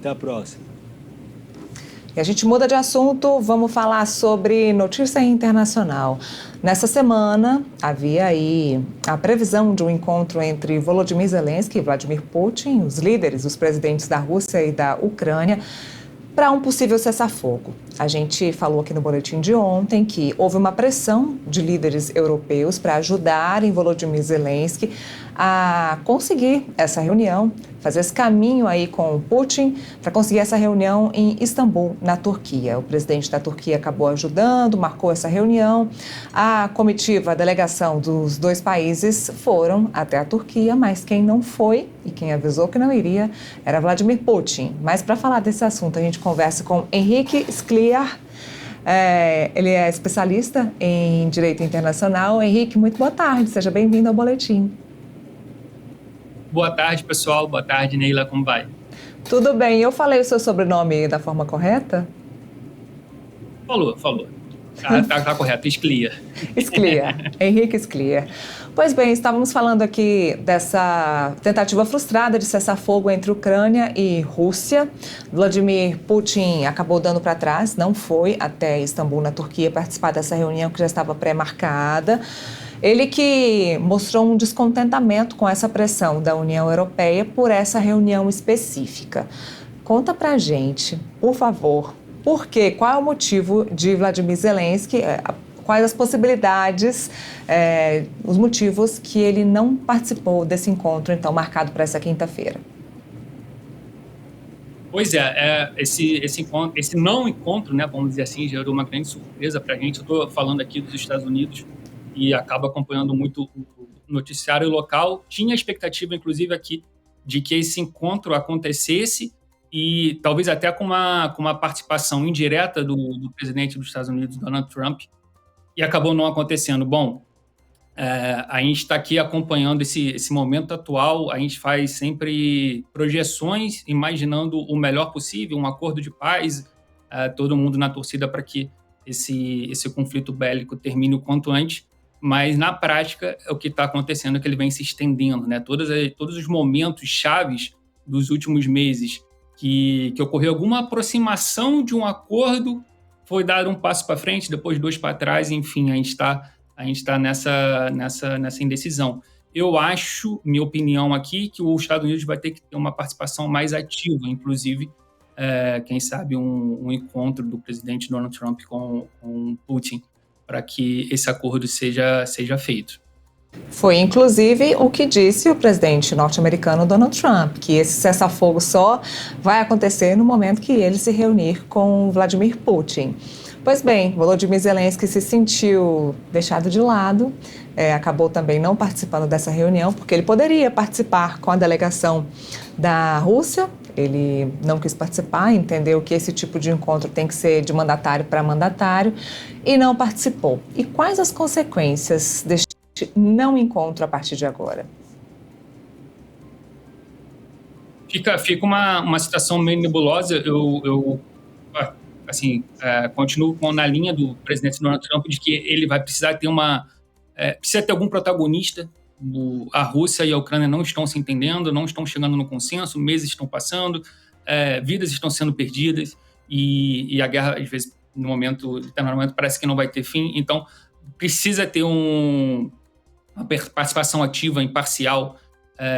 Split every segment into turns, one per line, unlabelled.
Até a próxima.
E a gente muda de assunto, vamos falar sobre notícia internacional. Nessa semana, havia aí a previsão de um encontro entre Volodymyr Zelensky e Vladimir Putin, os líderes, os presidentes da Rússia e da Ucrânia, para um possível cessar-fogo. A gente falou aqui no boletim de ontem que houve uma pressão de líderes europeus para ajudarem Volodymyr Zelensky a conseguir essa reunião, fazer esse caminho aí com o Putin para conseguir essa reunião em Istambul, na Turquia. O presidente da Turquia acabou ajudando, marcou essa reunião. A comitiva, a delegação dos dois países foram até a Turquia, mas quem não foi e quem avisou que não iria era Vladimir Putin. Mas para falar desse assunto, a gente conversa com Henrique Scliar. Ele é especialista em direito internacional. Henrique, muito boa tarde, seja bem-vindo ao Boletim.
Boa tarde, pessoal. Boa tarde, Neila. Como vai?
Tudo bem. Eu falei o seu sobrenome da forma correta?
Falou. Tá correto. Scliar.
Scliar. Henrique Scliar. Pois bem, estávamos falando aqui dessa tentativa frustrada de cessar fogo entre Ucrânia e Rússia. Vladimir Putin acabou dando para trás, não foi até Istambul, na Turquia, participar dessa reunião que já estava pré-marcada. Ele que mostrou um descontentamento com essa pressão da União Europeia por essa reunião específica. Conta pra gente, por favor, por quê? Qual é o motivo de Vladimir Zelensky, quais as possibilidades, os motivos que ele não participou desse encontro, então, marcado para essa quinta-feira?
Pois esse não encontro, né, vamos dizer assim, gerou uma grande surpresa para a gente. Eu estou falando aqui dos Estados Unidos e acaba acompanhando muito o noticiário local. Tinha a expectativa, inclusive, aqui, de que esse encontro acontecesse e talvez até com uma participação indireta do presidente dos Estados Unidos, Donald Trump, e acabou não acontecendo. Bom, a gente está aqui acompanhando esse momento atual, a gente faz sempre projeções, imaginando o melhor possível, um acordo de paz, todo mundo na torcida para que esse conflito bélico termine o quanto antes, mas na prática o que está acontecendo é que ele vem se estendendo, né? Todos os momentos chaves dos últimos meses que ocorreu alguma aproximação de um acordo, foi dar um passo para frente, depois dois para trás, enfim, a gente está nessa indecisão. Eu acho, minha opinião aqui, que os Estados Unidos vai ter que ter uma participação mais ativa, inclusive, quem sabe um encontro do presidente Donald Trump com Putin, para que esse acordo seja feito.
Foi, inclusive, o que disse o presidente norte-americano Donald Trump, que esse cessar-fogo só vai acontecer no momento que ele se reunir com Vladimir Putin. Pois bem, Volodymyr Zelensky se sentiu deixado de lado, acabou também não participando dessa reunião, porque ele poderia participar com a delegação da Rússia. Ele não quis participar, entendeu que esse tipo de encontro tem que ser de mandatário para mandatário e não participou. E quais as consequências deste não encontro a partir de agora?
Fica uma situação meio nebulosa. Eu continuo na linha do presidente Donald Trump de que ele vai precisar ter precisa ter algum protagonista. A Rússia e a Ucrânia não estão se entendendo, não estão chegando no consenso, meses estão passando, vidas estão sendo perdidas e a guerra, às vezes, no momento, parece que não vai ter fim. Então, precisa ter uma participação ativa, imparcial,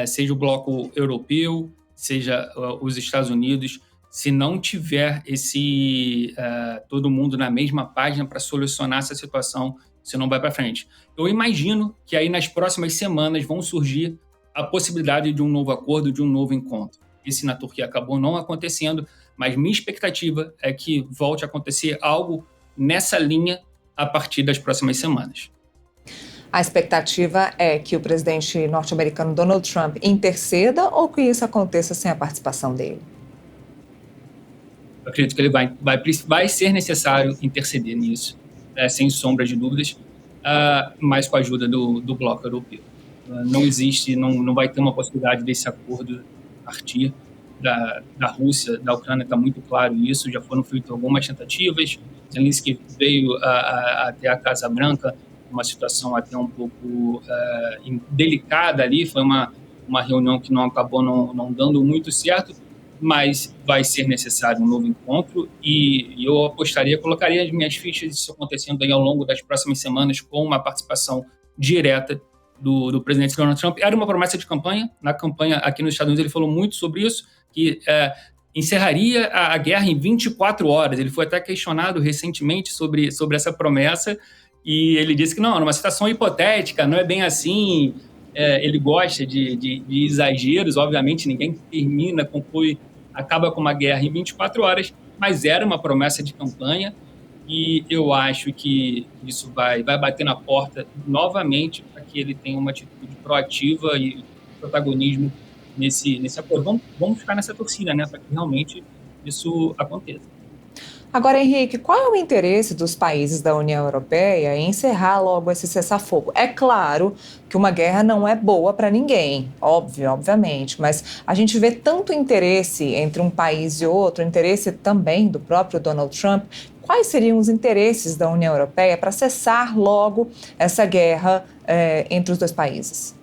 seja o bloco europeu, seja os Estados Unidos. Se não tiver todo mundo na mesma página para solucionar essa situação, você não vai para frente. Eu imagino que aí nas próximas semanas vão surgir a possibilidade de um novo acordo, de um novo encontro. Esse na Turquia acabou não acontecendo, mas minha expectativa é que volte a acontecer algo nessa linha a partir das próximas semanas.
A expectativa é que o presidente norte-americano Donald Trump interceda ou que isso aconteça sem a participação dele?
Eu acredito que ele vai ser necessário interceder nisso, sem sombra de dúvidas, mas com a ajuda do bloco europeu. Não existe, não vai ter uma possibilidade desse acordo partir da Rússia, da Ucrânia, está muito claro isso, já foram feitas algumas tentativas. Zelensky veio até a Casa Branca, uma situação até um pouco delicada ali, foi uma reunião que acabou não dando muito certo, mas vai ser necessário um novo encontro e eu apostaria, colocaria as minhas fichas isso acontecendo aí ao longo das próximas semanas com uma participação direta do presidente Donald Trump. Era uma promessa de campanha, na campanha aqui nos Estados Unidos ele falou muito sobre isso, que encerraria a guerra em 24 horas. Ele foi até questionado recentemente sobre essa promessa e ele disse que não, numa situação hipotética, não é bem assim. Ele gosta de exageros, obviamente ninguém conclui, acaba com uma guerra em 24 horas, mas era uma promessa de campanha e eu acho que isso vai bater na porta novamente para que ele tenha uma atitude proativa e protagonismo nesse acordo. Vamos ficar nessa torcida, né, para que realmente isso aconteça.
Agora, Henrique, qual é o interesse dos países da União Europeia em encerrar logo esse cessar-fogo? É claro que uma guerra não é boa para ninguém, obviamente, mas a gente vê tanto interesse entre um país e outro, interesse também do próprio Donald Trump. Quais seriam os interesses da União Europeia para cessar logo essa guerra entre os dois países?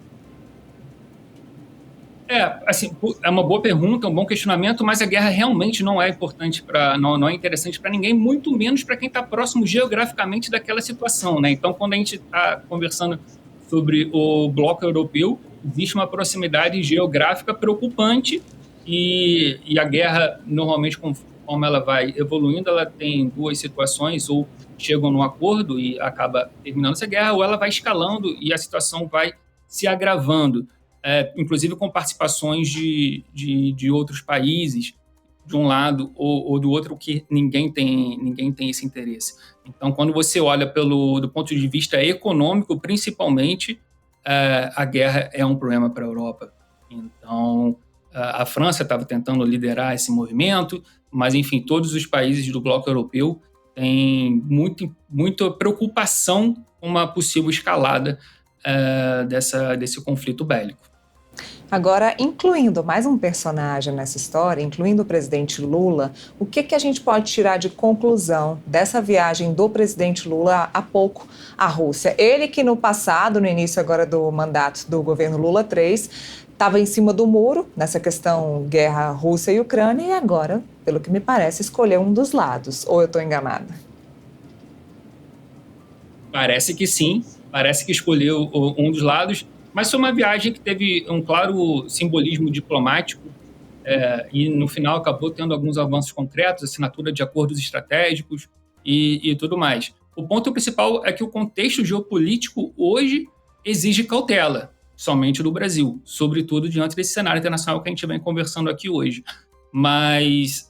É uma boa pergunta, um bom questionamento, mas a guerra realmente não é importante não é interessante para ninguém, muito menos para quem está próximo geograficamente daquela situação, né? Então, quando a gente está conversando sobre o bloco europeu, existe uma proximidade geográfica preocupante e a guerra, normalmente, como ela vai evoluindo, ela tem duas situações, ou chegam num acordo e acaba terminando essa guerra, ou ela vai escalando e a situação vai se agravando. Inclusive com participações de outros países, de um lado ou do outro, que ninguém tem esse interesse. Então, quando você olha do ponto de vista econômico, principalmente, a guerra é um problema para a Europa. Então, a França estava tentando liderar esse movimento, mas, enfim, todos os países do bloco europeu têm muita preocupação com uma possível escalada desse conflito bélico.
Agora, incluindo mais um personagem nessa história, incluindo o presidente Lula, o que a gente pode tirar de conclusão dessa viagem do presidente Lula há pouco à Rússia? Ele que no passado, no início agora do mandato do governo Lula III, estava em cima do muro nessa questão guerra Rússia e Ucrânia e agora, pelo que me parece, escolheu um dos lados. Ou eu estou enganada?
Parece que sim, parece que escolheu um dos lados. Mas foi uma viagem que teve um claro simbolismo diplomático e, no final, acabou tendo alguns avanços concretos, assinatura de acordos estratégicos e tudo mais. O ponto principal é que o contexto geopolítico hoje exige cautela, somente do Brasil, sobretudo diante desse cenário internacional que a gente vem conversando aqui hoje. Mas,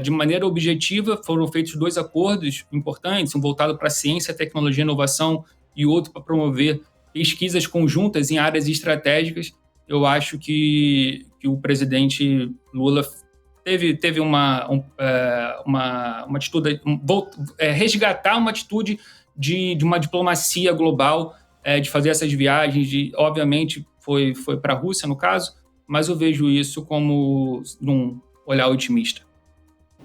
de maneira objetiva, foram feitos 2 acordos importantes, um voltado para a ciência, tecnologia e inovação e outro para promover pesquisas conjuntas em áreas estratégicas. Eu acho que o presidente Lula teve uma atitude, resgatar uma atitude de uma diplomacia global, de fazer essas viagens, obviamente foi para a Rússia, no caso, mas eu vejo isso como num olhar otimista.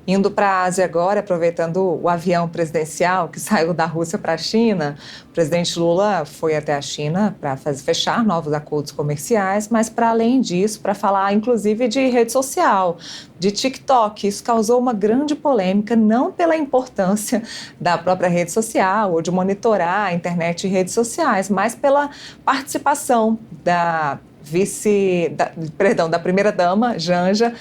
Indo para a Ásia agora, aproveitando o avião presidencial que saiu da Rússia para a China, o presidente Lula foi até a China para fechar novos acordos comerciais, mas para além disso, para falar inclusive de rede social, de TikTok. Isso causou uma grande polêmica, não pela importância da própria rede social ou de monitorar a internet e redes sociais, mas pela participação da primeira-dama, Janja,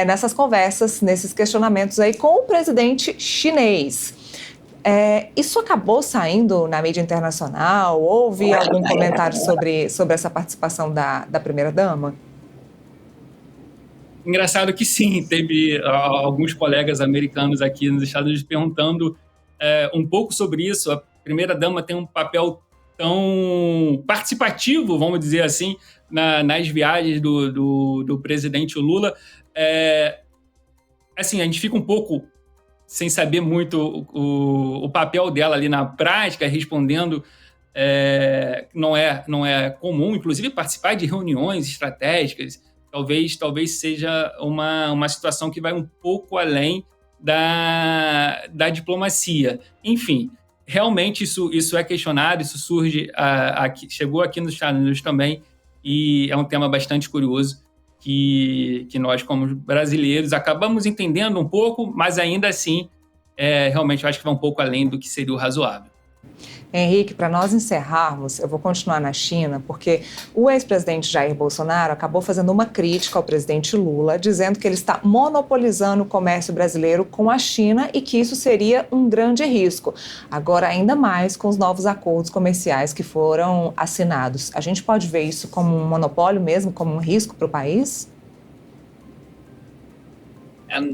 nessas conversas, nesses questionamentos aí com o presidente chinês. Isso acabou saindo na mídia internacional? Houve algum comentário sobre essa participação da primeira-dama?
Engraçado que sim, teve alguns colegas americanos aqui nos Estados Unidos perguntando um pouco sobre isso. A primeira-dama tem um papel tão participativo, vamos dizer assim, nas viagens do presidente Lula. Assim, a gente fica um pouco sem saber muito o papel dela ali na prática, respondendo. Não é comum, inclusive, participar de reuniões estratégicas. Talvez seja uma situação que vai um pouco além da diplomacia. Enfim, realmente isso é questionado, isso surge chegou aqui nos Estados Unidos também, e é um tema bastante curioso que nós, como brasileiros, acabamos entendendo um pouco, mas ainda assim, realmente eu acho que vai um pouco além do que seria o razoável.
Henrique, para nós encerrarmos, eu vou continuar na China, porque o ex-presidente Jair Bolsonaro acabou fazendo uma crítica ao presidente Lula, dizendo que ele está monopolizando o comércio brasileiro com a China e que isso seria um grande risco. Agora, ainda mais com os novos acordos comerciais que foram assinados. A gente pode ver isso como um monopólio mesmo, como um risco para o país?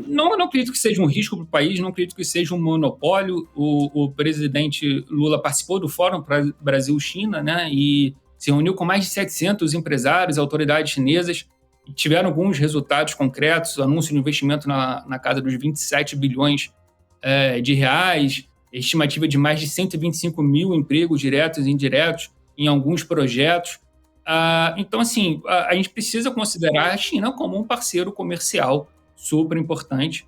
Não acredito que seja um risco para o país, não acredito que seja um monopólio. O presidente Lula participou do Fórum Brasil-China, né, e se reuniu com mais de 700 empresários, autoridades chinesas, e tiveram alguns resultados concretos, anúncio de investimento na casa dos 27 bilhões de reais, estimativa de mais de 125 mil empregos diretos e indiretos em alguns projetos. Então, assim, a gente precisa considerar a China como um parceiro comercial super importante,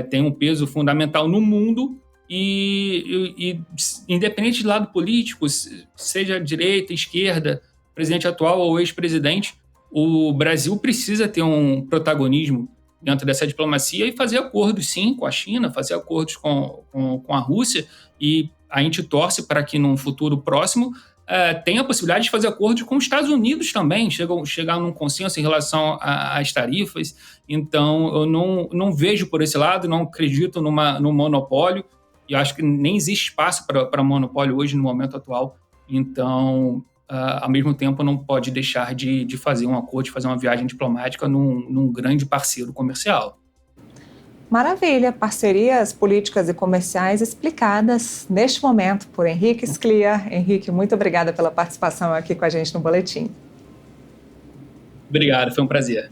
tem um peso fundamental no mundo e independente do lado político, seja direita, esquerda, presidente atual ou ex-presidente, o Brasil precisa ter um protagonismo dentro dessa diplomacia e fazer acordos, sim, com a China, fazer acordos com a Rússia, e a gente torce para que, num futuro próximo, tenha a possibilidade de fazer acordos com os Estados Unidos também, chegar num consenso em relação às tarifas. Então, eu não vejo por esse lado, não acredito num monopólio, e acho que nem existe espaço para monopólio hoje, no momento atual. Então, ao mesmo tempo, não pode deixar de fazer um acordo, de fazer uma viagem diplomática num grande parceiro comercial.
Maravilha, parcerias políticas e comerciais explicadas neste momento por Henrique Sclia. Henrique, muito obrigada pela participação aqui com a gente no Boletim.
Obrigado, foi um prazer.